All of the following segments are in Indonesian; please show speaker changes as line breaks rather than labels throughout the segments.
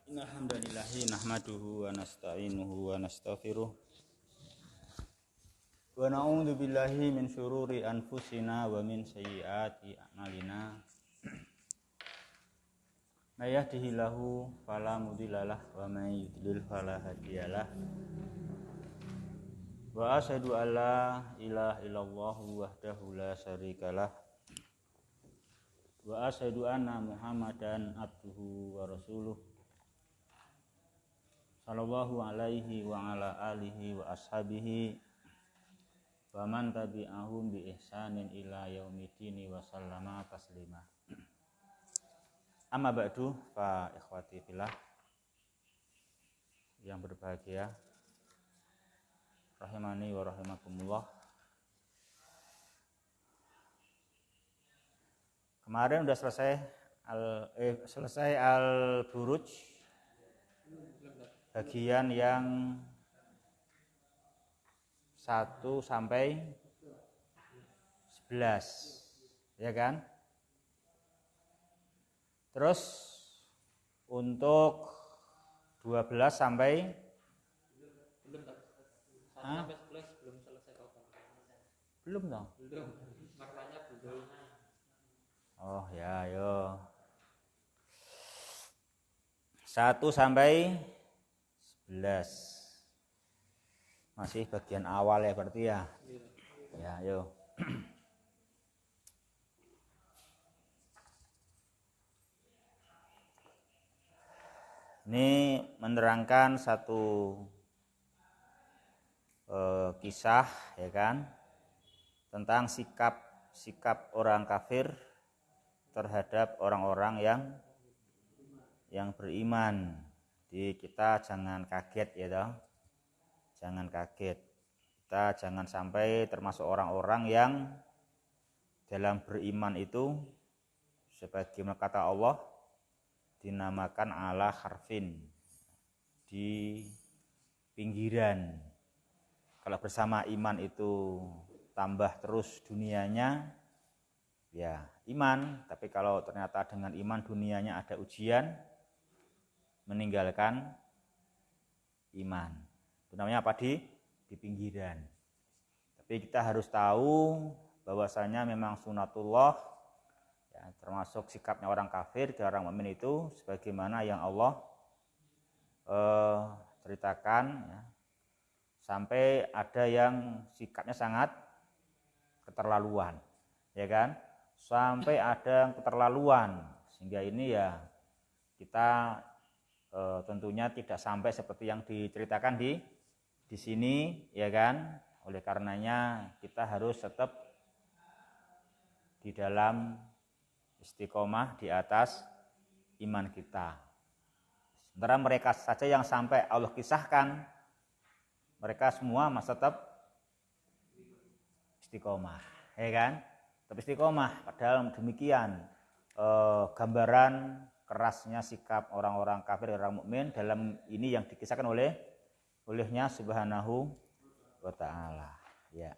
Innal hamdalillahi nahmaduhu wa nasta'inuhu wa nastaghfiruh wa na'udzu billahi min syururi anfusina wa min sayyiati a'malina. May yahdihillahu fala mudhillalah wa may yudlil fala hadiyalah. Wa asyhadu an la ilaha illallah wahdahu la syarikalah wa asyhadu anna Muhammadan abduhu wa rasuluh sallallahu alaihi wa ala alihi wa ashabihi wa man tabi'ahum bi ihsanin ila yaumidini wa sallama taslima. Amma ba'du, fa ikhwati fillah yang berbahagia, rahimani wa rahimakumullah. Kemarin udah selesai al-buruj, bagian yang 1 sampai 11, ya kan? Terus untuk 12 sampai
sampai 11 belum selesai total.
Belum dong?
Belum. Maknanya belum.
Oh ya, yo. 1 sampai 11. Masih bagian awal ya berarti ya. Ya, yo. Ini menerangkan satu kisah, ya kan, tentang sikap orang kafir terhadap orang-orang yang beriman. Jadi kita jangan kaget ya toh. Jangan kaget. Kita jangan sampai termasuk orang-orang yang dalam beriman itu sebagaimana kata Allah dinamakan ala harfin, di pinggiran. Kalau bersama iman itu tambah terus dunianya, ya iman. Tapi kalau ternyata dengan iman dunianya ada ujian, meninggalkan iman. Itu namanya apa? Di pinggiran. Tapi kita harus tahu bahwasanya memang sunatullah, ya, termasuk sikapnya orang kafir dan orang mukmin itu sebagaimana yang Allah ceritakan, ya. Sampai ada yang sikapnya sangat keterlaluan, ya kan? Sampai ada yang keterlaluan, sehingga ini ya kita tentunya tidak sampai seperti yang diceritakan di sini, ya kan? Oleh karenanya kita harus tetap di dalam istiqomah di atas iman kita. Sementara mereka saja yang sampai Allah kisahkan, mereka semua masih tetap istiqomah, ya kan? Tapi istiqomah, padahal demikian gambaran kerasnya sikap orang-orang kafir, orang mukmin dalam ini yang dikisahkan olehnya Subhanahu wa ta'ala, ya.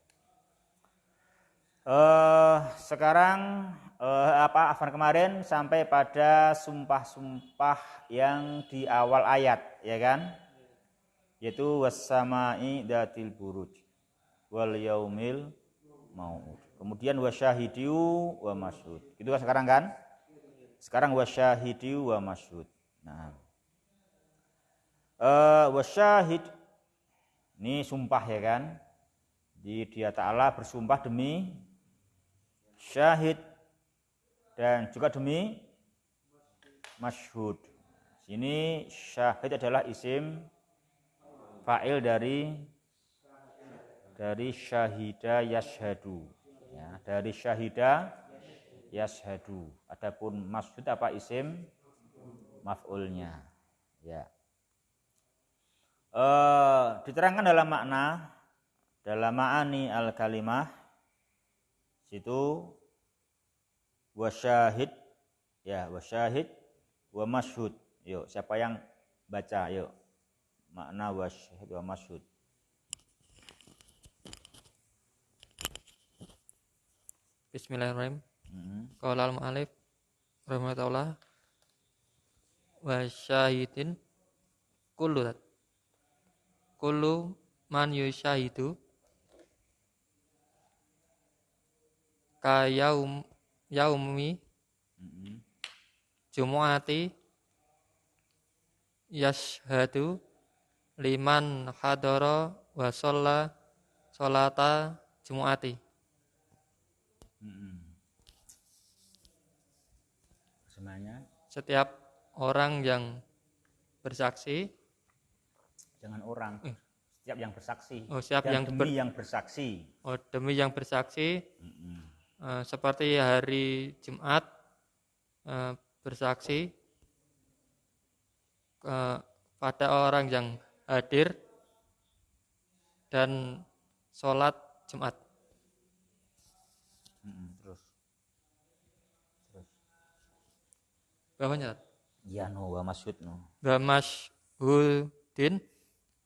Sekarang afan kemarin sampai pada sumpah-sumpah yang di awal ayat, ya kan? Yaitu was-sama'i dzatil buruj wal yaumil mau'ud. Kemudian wasyahidiu wa masyhud. Itu kan sekarang kan? Sekarang wasyahidiu wa masyhud. Nah. Wasyahid ini sumpah, ya kan? Dia Ta'ala bersumpah demi syahid dan juga demi masyhud. Sini syahid adalah isim fa'il dari syahida yashhadu, ya, dari syahida yashhadu. Adapun masyhud apa? Isim maf'ulnya, ya. Diterangkan dalam ma'ani al-kalimah situ wasyahid, ya, wasyahid wa masyhud. Yuk, siapa yang baca? Yuk, makna wasyahid wa masyhud.
Bismillahirrahmanirrahim. Qala al-mu'allif rahimahullah wa syahidin kullu man yusyahidu ka yaumi jumu'ati yashhadu liman hadara wa sholla sholata jumu'ati.
Semuanya.
Setiap orang yang bersaksi,
jangan orang, setiap yang bersaksi.
Setiap
dan
yang
demi yang bersaksi.
Demi yang bersaksi. Seperti hari Jumat bersaksi pada orang yang hadir dan sholat Jumat.
Terus.
Bawahnya.
Ya no, wa masyhudnu.
Wa masyhudin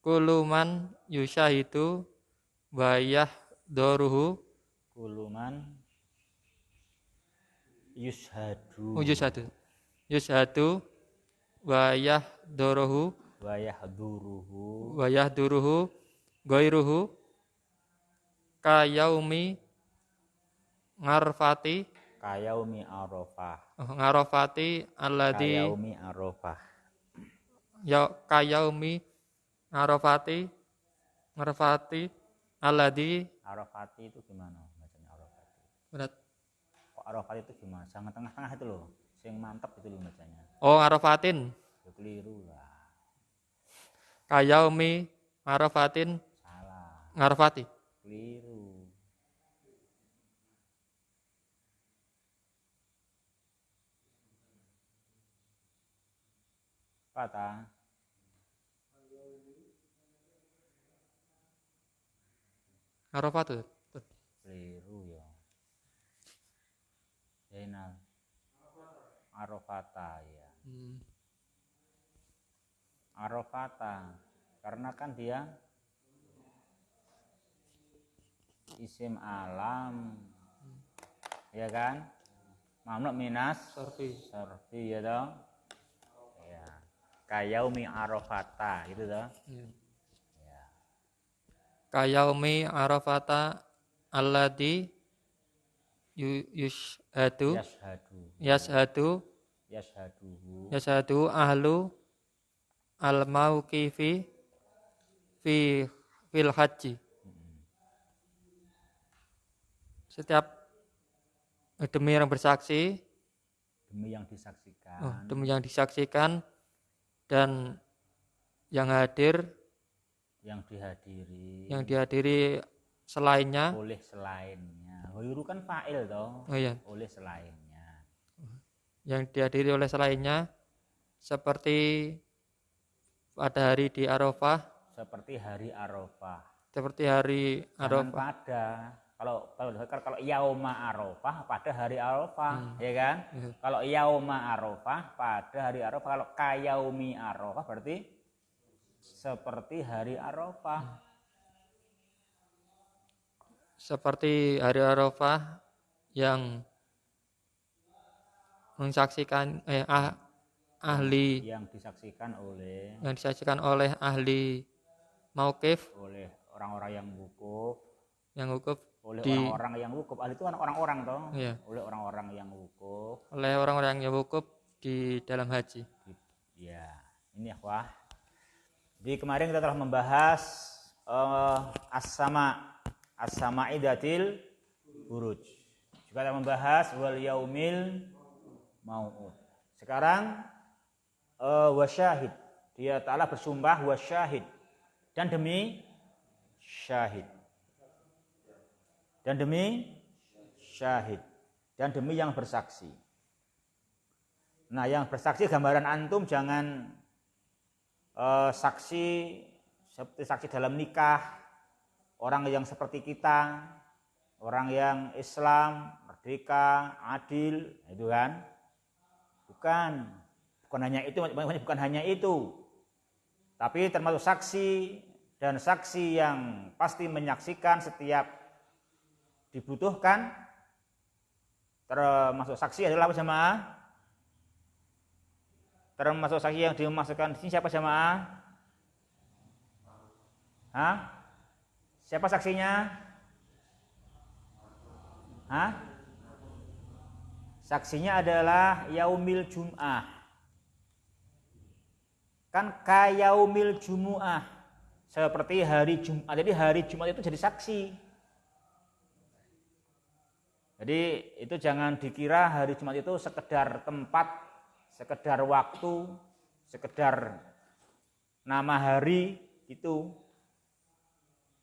kuluman yusyahidu wa yahdoruhu
kuluman yushadu wa yahdoruhu ghairuhu kayaumi ngarfati alladhi kayaumi arafah
ya kayaumi ngarfati alladhi.
Arafati itu gimana bacanya Arafati?
Berat.
Kok Arafati itu gimana? Sangat tengah-tengah itu loh. Yang mantap itu loh bacanya.
Oh, Arafatin.
Ya, keliru lah.
Kayaumi Arafatin.
Salah.
Ngarfati.
Keliru. Kata
Arafat.
Keliru ya. Zainal. Arafata ya. Arafata. Karena kan dia isim alam. Ya kan? Mamnu minas sarfi ya toh. Ya. Kayaumi arafata gitu toh.
Kayaumi arafata alladhi yashhadu ahlu al-mauqifi fil haji. Setiap demi yang bersaksi, demi yang disaksikan dan yang hadir, yang dihadiri selainnya.
Oleh selainnya. Ghairu kan fa'il toh.
Oh iya.
Oleh selainnya.
Yang dihadiri oleh selainnya seperti pada hari di Arafah.
Seperti hari Arafah.
Jangan
pada. Kalau yauma Arafah pada hari Arafah, ya kan? Kalau yauma Arafah pada hari Arafah, kalau kayaumi Arafah berarti seperti hari Arafah.
Seperti hari Arafah yang mensaksikan ahli
yang disaksikan
oleh ahli mauqif,
oleh orang-orang yang wukuf,
oleh
orang-orang yang wukuf. Ahli itu kan orang-orang toh.
Iya.
Oleh orang-orang yang wukuf.
Oleh orang-orang yang wukuf di dalam haji.
Ya, ini akhwah. Jadi kemarin kita telah membahas as-sama'idatil buruj. Juga telah membahas wal yaumil mau'ud. Sekarang wasyahid. Dia Ta'ala bersumpah wasyahid. Dan demi syahid. Dan demi syahid. Dan demi yang bersaksi. Nah, yang bersaksi gambaran antum jangan saksi seperti saksi dalam nikah, orang yang seperti kita, orang yang Islam, merdeka, adil, itu kan? Bukan hanya itu. Tapi termasuk saksi dan saksi yang pasti menyaksikan setiap dibutuhkan. Termasuk saksi adalah apa jemaah? Termasuk saksi yang dimasukkan di sini siapa jamaah? Hah? Siapa saksinya? Hah? Saksinya adalah yaumil jum'ah. Kan kayaumil jumu'ah. Seperti hari Jumat. Jadi hari Jumat itu jadi saksi. Jadi itu jangan dikira hari Jumat itu sekedar tempat, sekedar waktu, sekedar nama hari itu.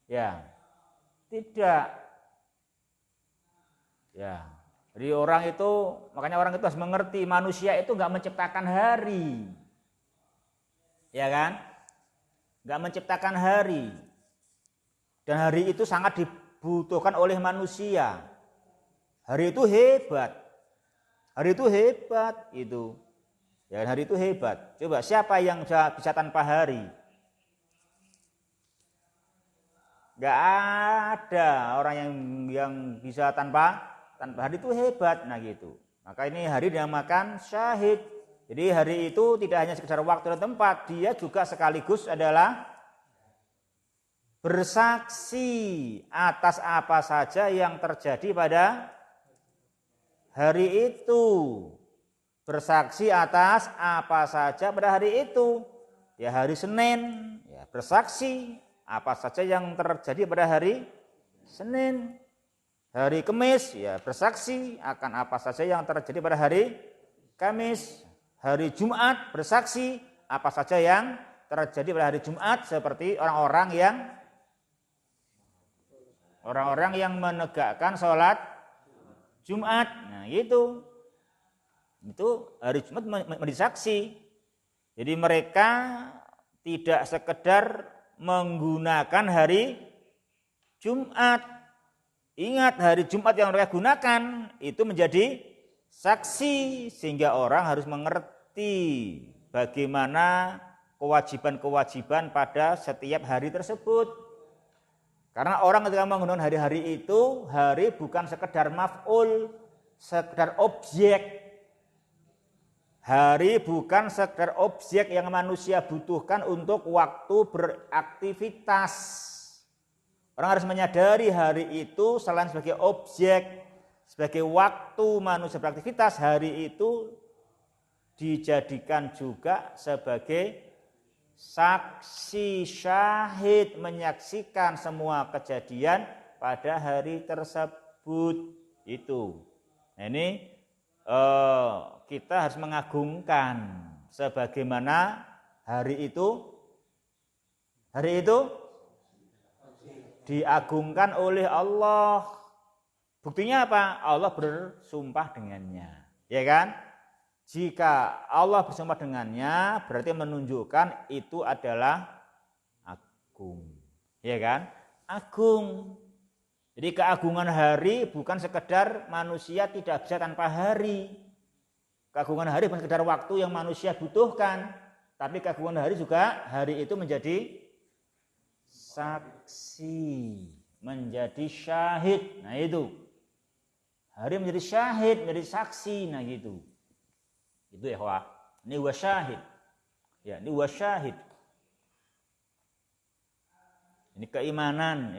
Ya. Tidak. Ya. Jadi orang itu, makanya orang itu harus mengerti manusia itu enggak menciptakan hari. Ya kan? Enggak menciptakan hari. Dan hari itu sangat dibutuhkan oleh manusia. Hari itu hebat. Hari itu hebat itu. Ya, hari itu hebat. Coba siapa yang bisa tanpa hari? Enggak ada orang yang bisa tanpa hari itu hebat. Nah gitu. Maka ini hari dinamakan syahid. Jadi hari itu tidak hanya sekedar waktu dan tempat, dia juga sekaligus adalah bersaksi atas apa saja yang terjadi pada hari itu. Bersaksi atas apa saja pada hari itu. Ya hari Senin, ya bersaksi apa saja yang terjadi pada hari Senin. Hari Kamis, ya bersaksi akan apa saja yang terjadi pada hari Kamis. Hari Jumat bersaksi apa saja yang terjadi pada hari Jumat, seperti orang-orang yang menegakkan sholat Jumat. Nah itu hari Jumat menjadi saksi. Jadi mereka tidak sekedar menggunakan hari Jumat. Ingat, hari Jumat yang mereka gunakan itu menjadi saksi, sehingga orang harus mengerti bagaimana kewajiban-kewajiban pada setiap hari tersebut. Karena orang ketika menggunakan hari-hari itu, hari bukan sekedar maf'ul, sekedar objek. Hari bukan sekedar objek yang manusia butuhkan untuk waktu beraktivitas. Orang harus menyadari hari itu selain sebagai objek, sebagai waktu manusia beraktivitas, hari itu dijadikan juga sebagai saksi syahid, menyaksikan semua kejadian pada hari tersebut itu. Nah ini kita harus mengagungkan sebagaimana hari itu diagungkan oleh Allah. Buktinya apa? Allah bersumpah dengannya, ya kan? Jika Allah bersumpah dengannya, berarti menunjukkan itu adalah agung, ya kan? Agung. Jadi keagungan hari bukan sekedar manusia tidak bisa tanpa hari. Keagungan hari bukan sekedar waktu yang manusia butuhkan, tapi keagungan hari juga hari itu menjadi saksi, menjadi syahid. Nah itu, hari menjadi syahid, menjadi saksi. Nah gitu, itu ya wah, ini wasyahid. Ya, ini wasyahid. Ini keimanan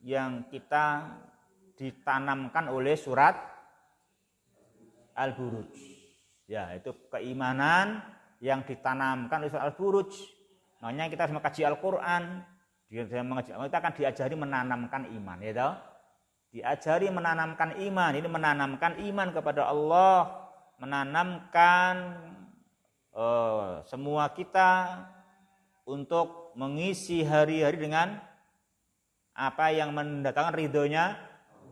yang kita ditanamkan oleh surat Al-Buruj. Ya, itu keimanan yang ditanamkan oleh surat Al-Buruj. Makanya kita harus mengkaji Al-Quran. Kita akan diajari menanamkan iman, ya toh? Diajari menanamkan iman. Ini menanamkan iman kepada Allah, menanamkan semua kita untuk mengisi hari-hari dengan apa yang mendatangkan ridhonya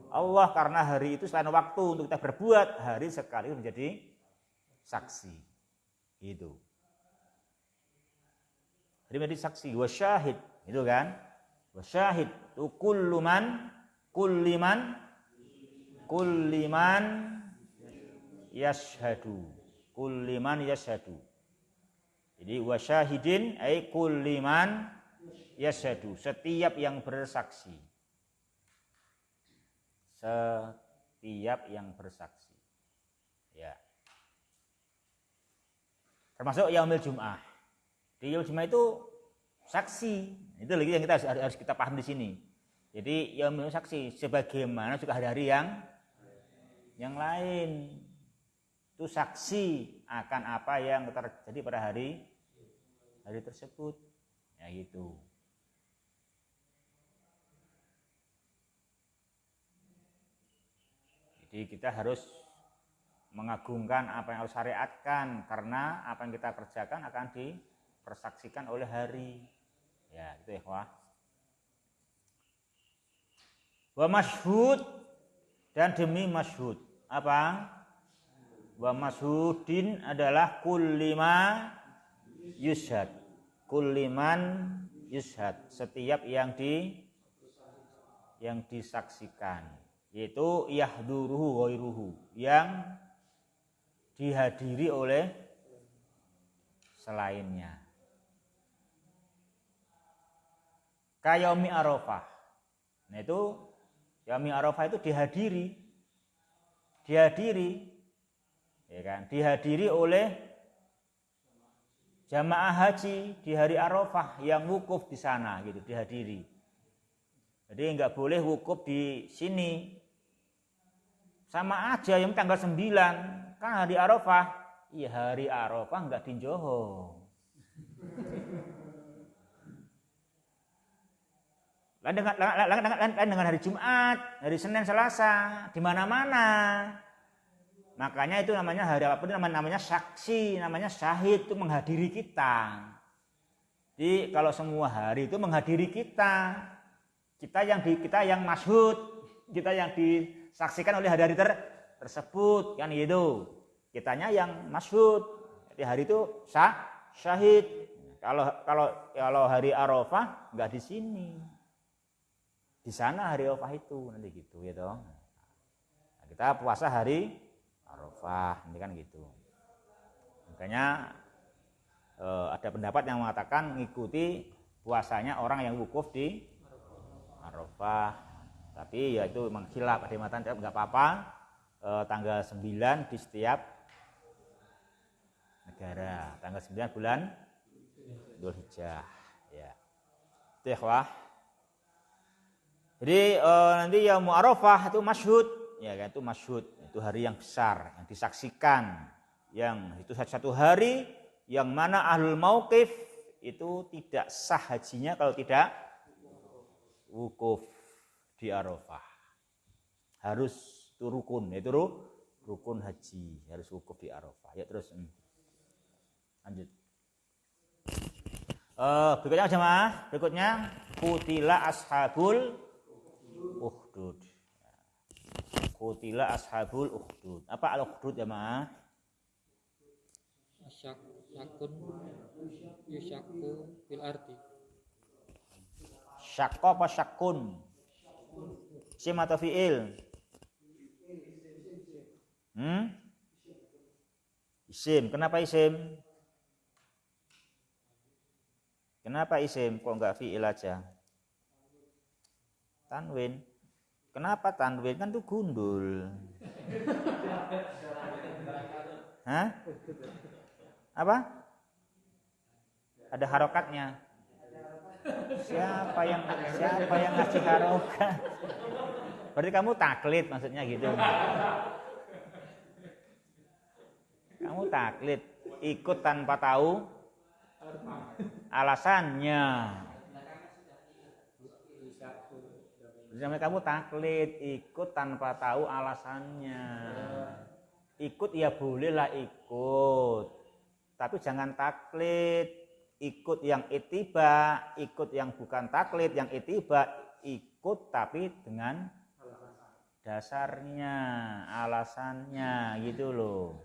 Allah. Karena hari itu selain waktu untuk kita berbuat, hari sekali menjadi saksi. Itu. Hari menjadi saksi, wasyahid, itu kan? Wasyahid itu kulliman yashhadu. Kulliman yashhadu. Jadi wasyahidin ay kulliman yashhadu, setiap yang bersaksi. Setiap yang bersaksi. Ya. Termasuk yaumil Jum'ah. Di yaumil Jum'ah itu saksi. Itu lagi yang kita harus kita paham di sini. Jadi yaumil saksi sebagaimana juga hari-hari yang lain. Itu saksi akan apa yang terjadi pada hari tersebut. Ya gitu. Jadi kita harus mengagungkan apa yang harus syariatkan karena apa yang kita kerjakan akan dipersaksikan oleh hari. Ya, gitu ya, wah. Wa masyhud dan demi masyhud. Apa? Wa masyhudin adalah kullima yushad. Kulliman yushad, setiap yang disaksikan, yaitu yahduruhu ghairuhu, yang dihadiri oleh selainnya. Kayaumi Arafah. Nah itu yaumi Arafah itu dihadiri, ya kan? Dihadiri oleh jamaah haji di hari Arafah yang wukuf di sana gitu, dihadiri. Jadi enggak boleh wukuf di sini. Sama aja yang tanggal 9 kan hari Arafah. Iya, hari Arafah enggak di Johor. Lain dengan hari Jumat, hari Senin, Selasa, di mana-mana. Makanya itu namanya hari apapun namanya saksi, namanya syahid, itu menghadiri kita. Jadi kalau semua hari itu menghadiri kita yang masyhud, kita yang disaksikan oleh hari-hari tersebut kan gitu. Kitanya yang masyhud. Jadi hari itu syahid. Kalau hari Arafah enggak di sini. Di sana hari Arafah itu nanti gitu ya toh. Nah, kita puasa hari Arafah, ini kan gitu. Makanya ada pendapat yang mengatakan mengikuti puasanya orang yang wukuf di Arafah. Tapi ya itu memang khilaf, ada yang mengatakan enggak apa-apa. Tanggal 9 di setiap negara. Tanggal 9 bulan Dzulhijjah, ya. Itu ya, wah. Jadi nanti yaum Arafah itu masyhud, ya kan, itu masyhud. Itu hari yang besar, yang disaksikan, yang itu satu hari yang mana ahlul mauqif itu tidak sah hajinya kalau tidak wukuf di Arafah. Harus itu rukun, yaitu rukun haji, harus wukuf di Arafah. Ya terus lanjut. Berikutnya jemaah, berikutnya qutila ashabul ukhdud. Qutila ashabul ukhdud. Apa al-ukhdud jemaah?
Syakun yusyaku fil ardi.
Syakko apa syakun? Isim atau fi'il? Isim. Kenapa isim? Kenapa isim? Kok enggak fi'il aja? Tanwin. Kenapa tanwin? Kan itu gundul. Hah? Apa? Ada harokatnya. Siapa yang ngasih harokat? Berarti kamu taklid maksudnya gitu. Kamu taklid, ikut tanpa tahu alasannya. Jadi kamu taklid, ikut tanpa tahu alasannya. Ikut ya bolehlah ikut, tapi jangan taklid. Ikut yang ittiba, ikut yang bukan taklid, yang ittiba, ikut tapi dengan dasarnya, alasannya gitu loh.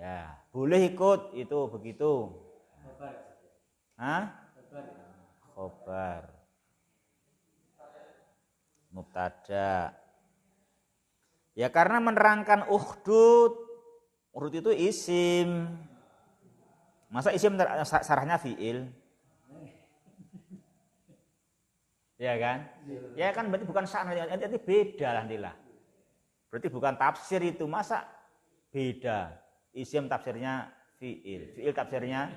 Ya, boleh ikut itu begitu. Hah? Khobar. Mubtada. Ya karena menerangkan ukhdud itu isim. Masa isim sarahnya fi'il? Ya kan? Ya kan berarti bukan sa'an, nanti beda lah nantilah. Berarti bukan tafsir itu, masa beda. Isim tafsirnya fi'il. Fi'il tafsirnya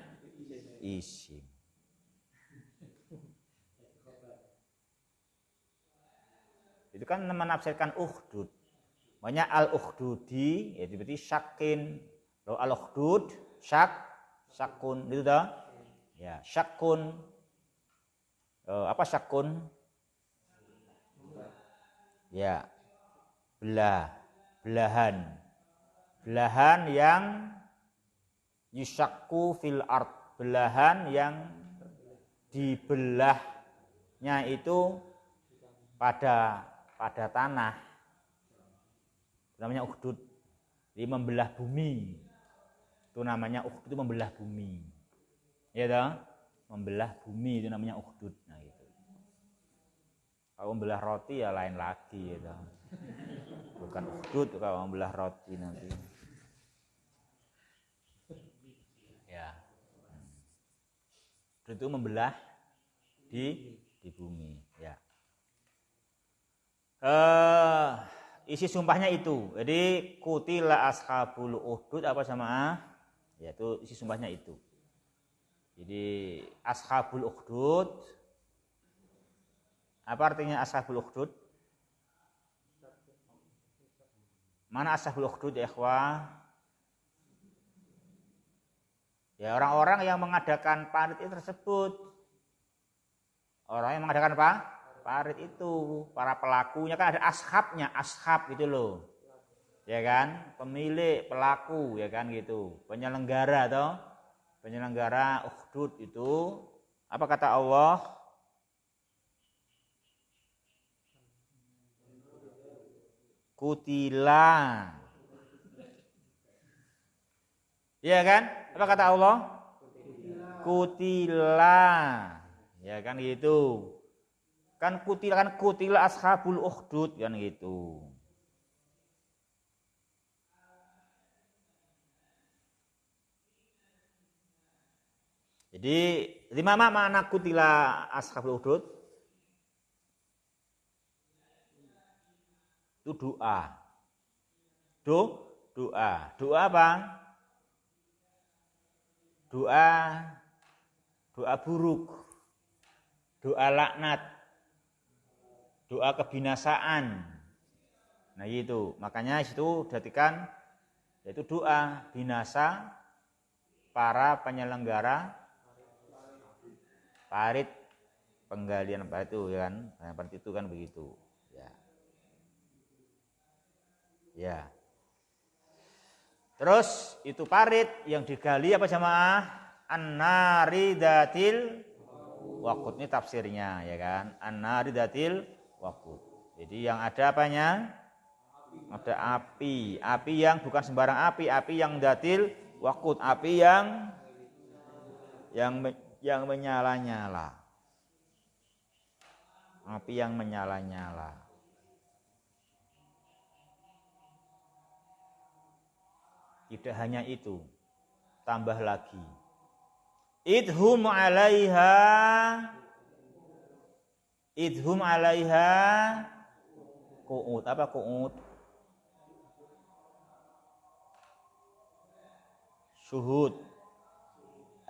isim. Itu kan menafsirkan ukhdud. Banyak al-ukhdudi, ya berarti syakin. Kalau al-ukhdud, syakun, gitu toh? Ya, syakun. Apa syakun? Ya, belahan yang yusyakku fil ard, belahan yang dibelahnya itu pada tanah, namanya ukhdud. Jadi membelah bumi, itu namanya ukhdud, itu membelah bumi, ya toh? Membelah bumi itu namanya ukhdud. Nah gitu. Kalau membelah roti ya lain lagi, ya toh? Bukan ukhdud kalau membelah roti nanti. Ya, itu membelah di bumi. Ya. Isi sumpahnya itu. Jadi kutila ashabul ukhdud apa sama? Yaitu isi sumpahnya itu. Jadi ashabul ukhdud. Apa artinya ashabul ukhdud? Mana ashabul ukhdud ya ikhwah? Ya orang-orang yang mengadakan parit itu tersebut. Orang yang mengadakan apa? Parit itu, para pelakunya kan ada ashabnya, ashab gitu loh. Ya kan? Pemilik, pelaku ya kan gitu. Penyelenggara toh. Penyelenggara ukhdud itu apa kata Allah? Kutila. Ya kan? Apa kata Allah? Kutila. Ya kan gitu. Kan kutila ashabul ukhdud kan gitu. Jadi lima makna kutila ashabul ukhdud? Itu doa. Doa. Doa apa? Doa buruk. Doa laknat. Doa kebinasaan. Nah itu, makanya itu jadikan yaitu doa binasa para penyelenggara parit penggalian apa itu ya kan? Parit itu kan begitu. Ya. Ya. Terus itu parit yang digali apa jamaah? An-naridatil waqud, ini tafsirnya ya kan? An-naridatil waqud. Jadi yang ada apanya? Ada api yang bukan sembarang api yang datil waqud, api yang menyala-nyala. Api yang menyala-nyala. Tidak hanya itu, tambah lagi. Idhum 'alaiha qu'ud. Apa qu'ud? Syuhud.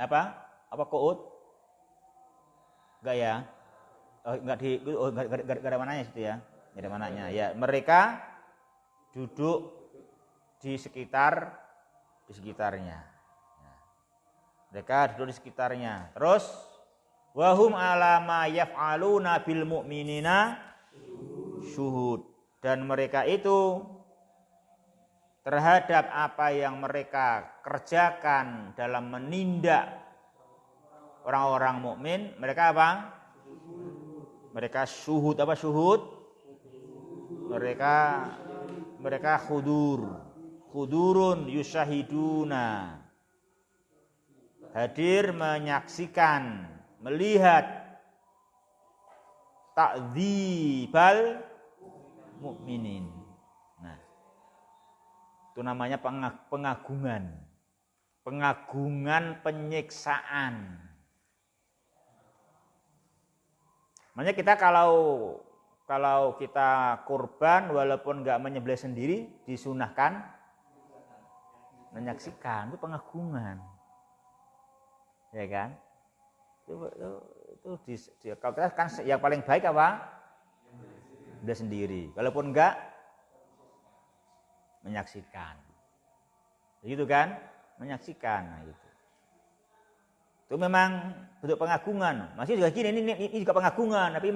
Apa qu'ud? Enggak ya? Enggak ada mananya situ ya. Enggak ada mananya. Ya, mereka duduk di sekitarnya. Mereka duduk di sekitarnya. Terus wahum ala ma yaf'aluna bil mu'minina syuhud. Dan mereka itu terhadap apa yang mereka kerjakan dalam menindak orang-orang mukmin, mereka apa? Mereka syuhud. Apa syuhud? Mereka khudurun yusyahiduna, hadir menyaksikan, melihat ta'dzibal mukminin. Nah, itu namanya pengagungan penyiksaan. Makanya kita kalau kita kurban walaupun enggak menyembelih sendiri disunahkan menyaksikan itu pengagungan, ya kan? Kalau kita kan yang paling baik apa? Dia sendiri. Walaupun enggak menyaksikan, begitu kan? Menyaksikan, nah itu. Itu memang bentuk pengagungan. Masih juga gini, ini juga pengagungan, tapi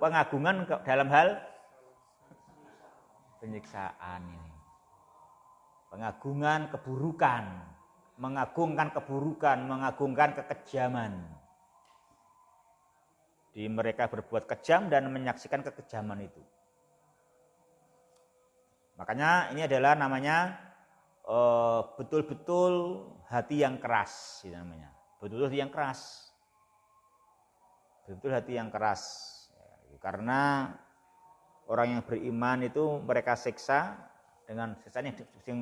pengagungan dalam hal penyiksaan ini. Pengagungan keburukan, mengagungkan keburukan, mengagungkan kekejaman. Di mereka berbuat kejam dan menyaksikan kekejaman itu. Makanya ini adalah namanya betul-betul hati yang keras, itu namanya. Betul-betul hati yang keras. Betul-betul hati yang keras. Karena orang yang beriman itu mereka siksa dengan siksaan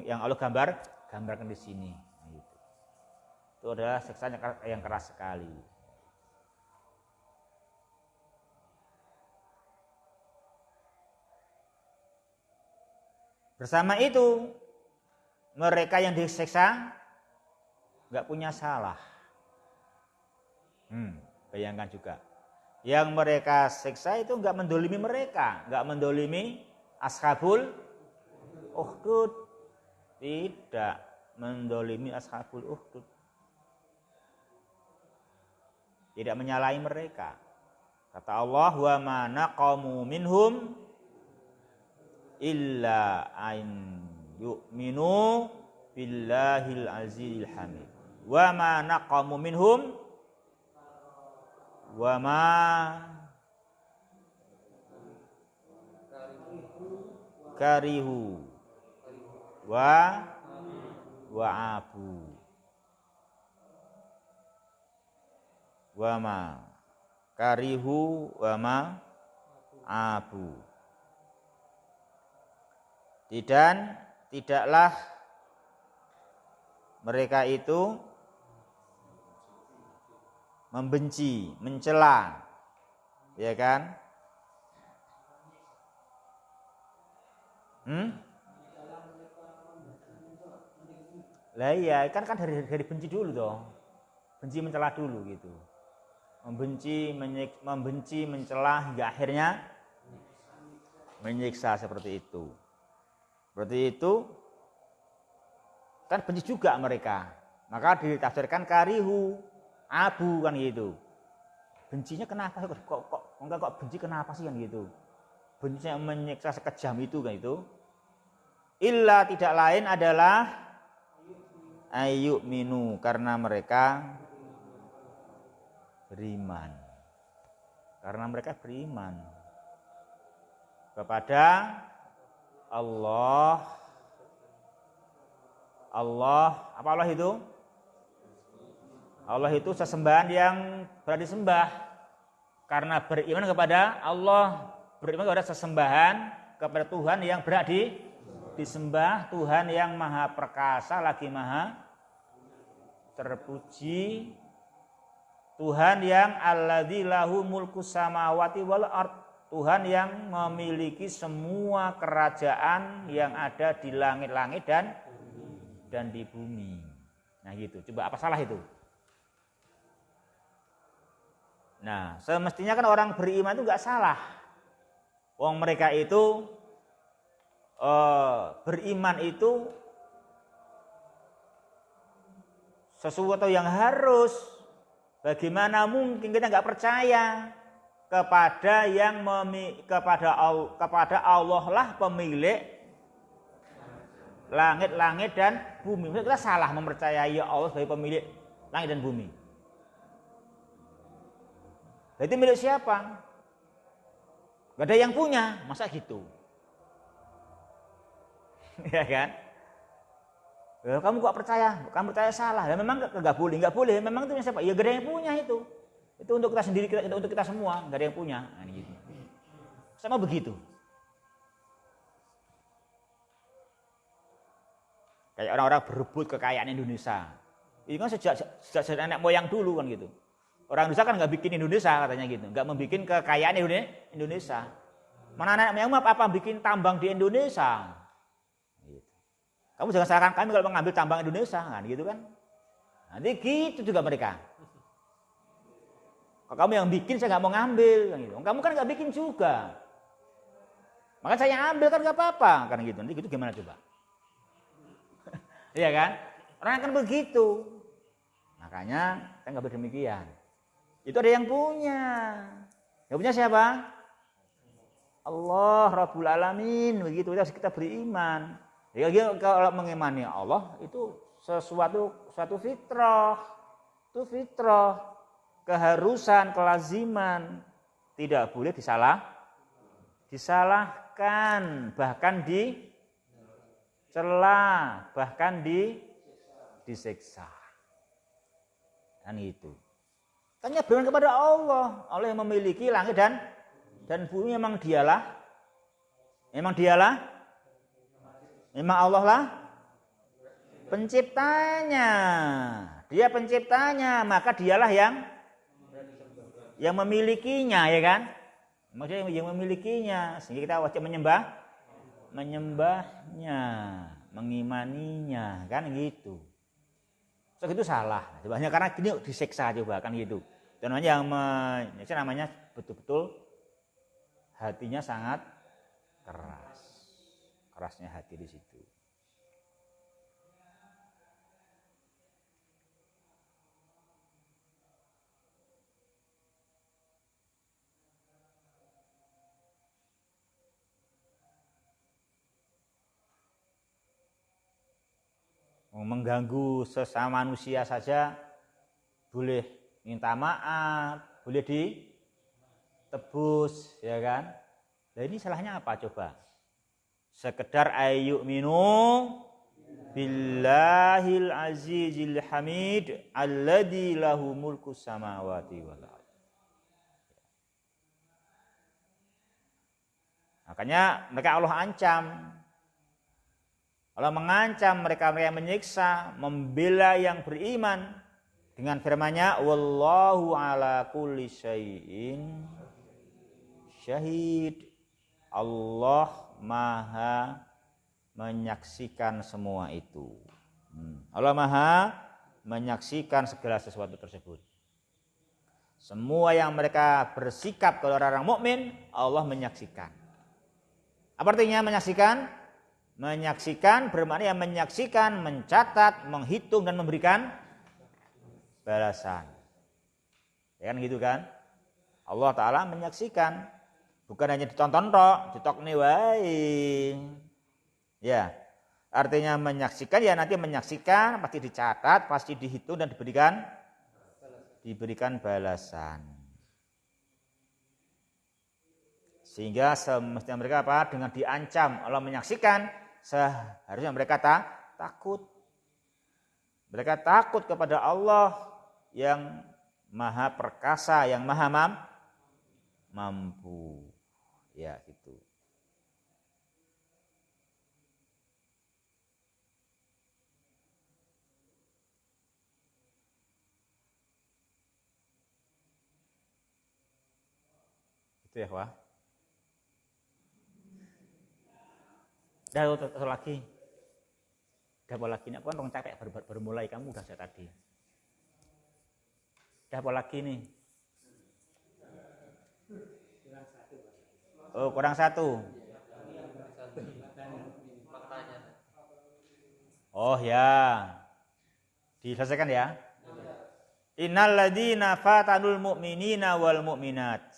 yang Allah gambarkan di sini. Itu adalah siksaan yang keras sekali. Bersama itu mereka yang disiksa nggak punya salah. Bayangkan juga. Yang mereka siksa itu nggak mendolimi mereka, nggak mendolimi ashabul ukhdud, tidak mendolimi ashabul ukhdud, tidak menyalahi mereka. Kata Allah, wa ma naqamu minhum illa ain yu'minu billahil azizil hamid. Wa ma naqamu minhum wa ma karihu wa abu wa ma karihu wa ma abu. Dan tidaklah mereka itu membenci, mencela, ya kan? Lah iya, kan dari benci dulu dong. Benci mencela dulu gitu. Membenci, mencela hingga akhirnya menyiksa seperti itu. Berarti itu kan benci juga mereka. Maka ditafsirkan karihu, abu kan gitu. Bencinya kenapa kok benci kenapa sih kan gitu? Bencinya menyiksa sekejam itu kan itu. Illa tidak lain adalah ayyuk minu, karena mereka beriman. Karena mereka beriman kepada Allah, apa Allah itu? Allah itu sesembahan yang berat disembah. Karena beriman kepada Allah, beriman kepada sesembahan, kepada Tuhan yang berat disembah, Tuhan yang maha perkasa lagi maha terpuji, Tuhan yang alladzi lahu mulku samawati wal ard, Tuhan yang memiliki semua kerajaan yang ada di langit-langit dan di bumi. Nah gitu, coba apa salah itu? Nah semestinya kan orang beriman itu gak salah. Wong mereka itu beriman itu sesuatu yang harus. Bagaimana mungkin kita gak percaya kepada kepada Allah lah pemilik langit-langit dan bumi. Kita salah mempercayai Allah sebagai pemilik langit dan bumi. Itu milik siapa? Gak ada yang punya, masa gitu? Ya kan? Kamu kok percaya? Kamu percaya salah. Ya memang nggak boleh. Memang itu siapa? Ya gak ada yang punya itu. Itu untuk kita sendiri, untuk kita semua, nggak ada yang punya. Nah, gitu. Sama begitu. Kayak orang-orang berebut kekayaan Indonesia. Ini kan sejak nenek moyang dulu kan gitu. Orang Indonesia kan nggak bikin Indonesia katanya gitu, nggak membikin kekayaan Indonesia. Mana nenek moyang apa bikin tambang di Indonesia? Gitu. Kamu jangan salahkan kami kalau mengambil tambang Indonesia, kan gitu kan. Nanti gitu juga mereka. Kalau kamu yang bikin saya nggak mau ngambil, kan gitu. Kamu kan nggak bikin juga. Maka saya ambil kan nggak apa-apa, kan gitu. Nanti gitu gimana coba? Iya kan? Orang kan begitu. Makanya saya nggak berdemikian. Itu ada yang punya. Yang punya siapa? Allah Rabbul Alamin. Begitu kita beriman. Ya, kalau mengimani Allah itu suatu fitrah. Itu fitrah, keharusan, kelaziman. Tidak boleh disalahkan, bahkan dicela, bahkan disiksa. Kan itu. Tanya beriman kepada Allah. Allah yang memiliki langit dan bumi, memang dialah memang Allah lah penciptanya. Dia penciptanya, maka dialah yang memilikinya, ya kan? Maksudnya yang memilikinya, sehingga kita wajib menyembahnya, mengimaninya, kan gitu. So itu salah. Coba karena gini disiksa coba, kan gitu. Dan yang namanya betul-betul hatinya sangat keras. Kerasnya hati di situ. Mengganggu sesama manusia saja boleh minta maaf, boleh ditebus, ya kan? Nah ini salahnya apa coba? Sekedar ayyuminu billahil azizil hamid alladzi lahu mulkus samawati wal ardh. Makanya mereka Allah ancam. Allah mengancam mereka yang menyiksa, membela yang beriman dengan firman-Nya, wallahu ala kulli syai'in syahid. Allah Maha menyaksikan semua itu. Allah Maha menyaksikan segala sesuatu tersebut. Semua yang mereka bersikap kalau orang mukmin, Allah menyaksikan. Apa artinya menyaksikan? Menyaksikan bermakna yang menyaksikan, mencatat, menghitung dan memberikan balasan. Ya kan gitu kan? Allah Ta'ala menyaksikan. Bukan hanya ditonton ditok nih wae. Ya. Artinya menyaksikan ya nanti menyaksikan, pasti dicatat, pasti dihitung dan diberikan balasan. Sehingga semestinya mereka apa? Dengan diancam Allah menyaksikan, seharusnya mereka takut. Mereka takut kepada Allah yang Maha Perkasa, yang Maha mampu. Ya, gitu. Itu ya, Wah. Dah satu lagi. Dah apa lagi? Ini aku kan orang capek baru mulai, kamu udah saya tadi. Dah apa lagi nih? Oh, kurang satu. Oh ya. Diselesaikan ya. Innal ladzina fatanul mu'minina wal mu'minat.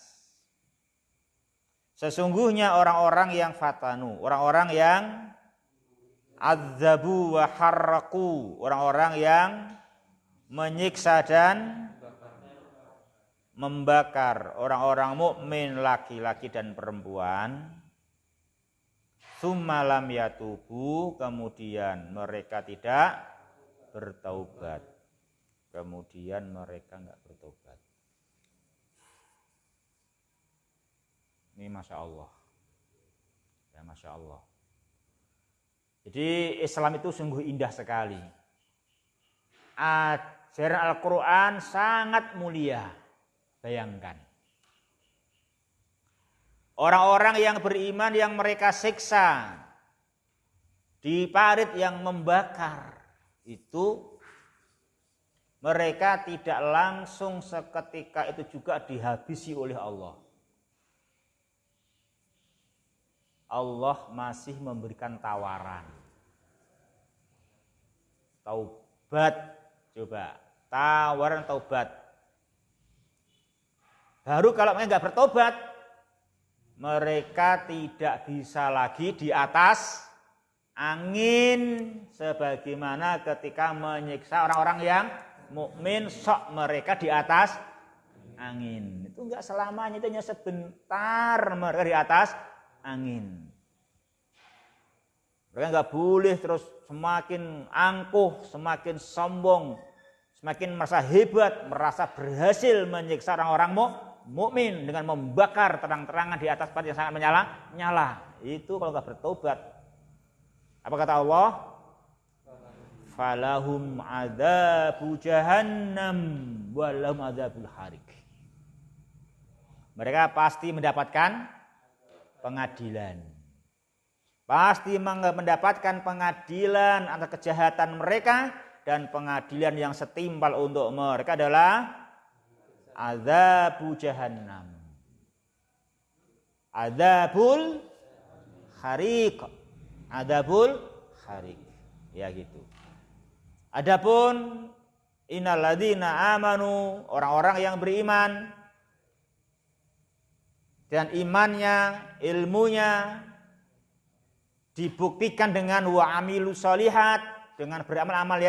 Sesungguhnya orang-orang yang fatanu, orang-orang yang adzabu wa harraku, orang-orang yang menyiksa dan membakar orang-orang mukmin laki-laki dan perempuan. Tsumma lam yatubu, kemudian mereka tidak bertaubat. Kemudian mereka enggak bertobat. Ini Masya Allah. Ya Masya Allah. Jadi Islam itu sungguh indah sekali. Ajaran Al-Quran sangat mulia. Bayangkan. Orang-orang yang beriman yang mereka siksa. di parit yang membakar itu mereka tidak langsung seketika itu juga dihabisi oleh Allah. Allah masih memberikan tawaran. Taubat, coba. Tawaran taubat. Baru kalau mereka nggak bertobat, mereka tidak bisa lagi di atas angin sebagaimana ketika menyiksa orang-orang yang mukmin, sok mereka di atas angin. Itu enggak selamanya, itu hanya sebentar mereka di atas angin. Mereka enggak boleh terus semakin angkuh, semakin sombong, semakin merasa hebat, merasa berhasil menyiksa orang-orang mukmin dengan membakar terang-terangan di atas parit yang sangat menyala. Itu kalau enggak bertobat. Apa kata Allah? Falahum adzabu jahannam walahum adzabul harik. Mereka pasti mendapatkan pengadilan. Pasti mendapatkan pengadilan atas kejahatan mereka, dan pengadilan yang setimpal untuk mereka adalah adzabu jahannam. Adzabul harik. Adzabul harik. Ya gitu. Adapun innal ladzina amanu, orang-orang yang beriman dan imannya, ilmunya dibuktikan dengan wa amilu sholihat, dengan beramal-amal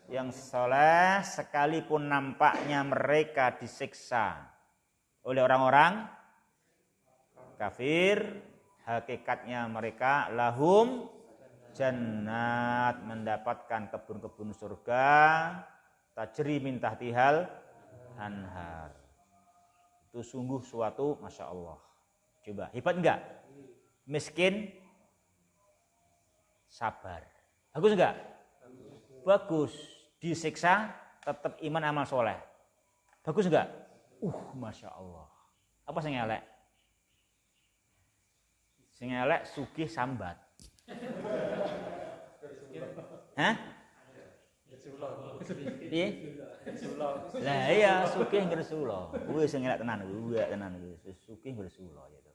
yang soleh, sekalipun nampaknya mereka disiksa oleh orang-orang kafir, hakikatnya mereka lahum jannat, mendapatkan kebun-kebun surga, tajri min tahtihal anhar. Itu sungguh suatu masya Allah. Coba, hebat enggak? Miskin sabar. Bagus enggak? Bagus. Disiksa tetap iman amal soleh. Bagus enggak? Masya Allah. Apa sing elek? Sing elek sugih sambat. Hah? Piye? Lah iya sugih Rasulullah. Kuwi sing elek tenan kuwi, tenan kuwi. Sugih Rasulullah ya to.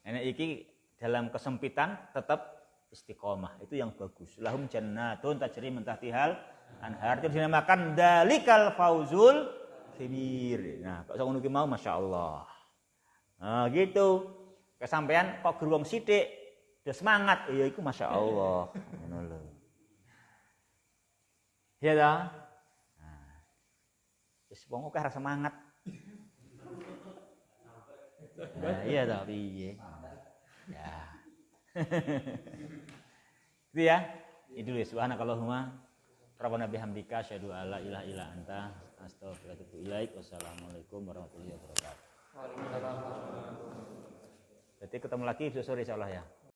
Enak iki dalam kesempitan tetap istiqomah, itu yang bagus. Lahum jannatun tajri min tahtihal anhar, itu dinamakan dalikal fauzul kabir. Nah, kok ngono ki mau masyaallah. Nah, gitu. Kesampaian kok geruang sithik udah semangat, ya iku masyaallah. Ngono lho. Ya ta? Nah. Wis wong akeh rasa semangat. Nah, iya ta piye? Ya. Itu ya. Itu ya subhanakallahumma rabbana bihamdika asyhadu alla ilaha illa anta astaghfiruka wa atubu ilaik. Wassalamualaikum warahmatullahi wabarakatuh. Waalaikumsalam. Berarti ketemu lagi besok sore insyaallah ya.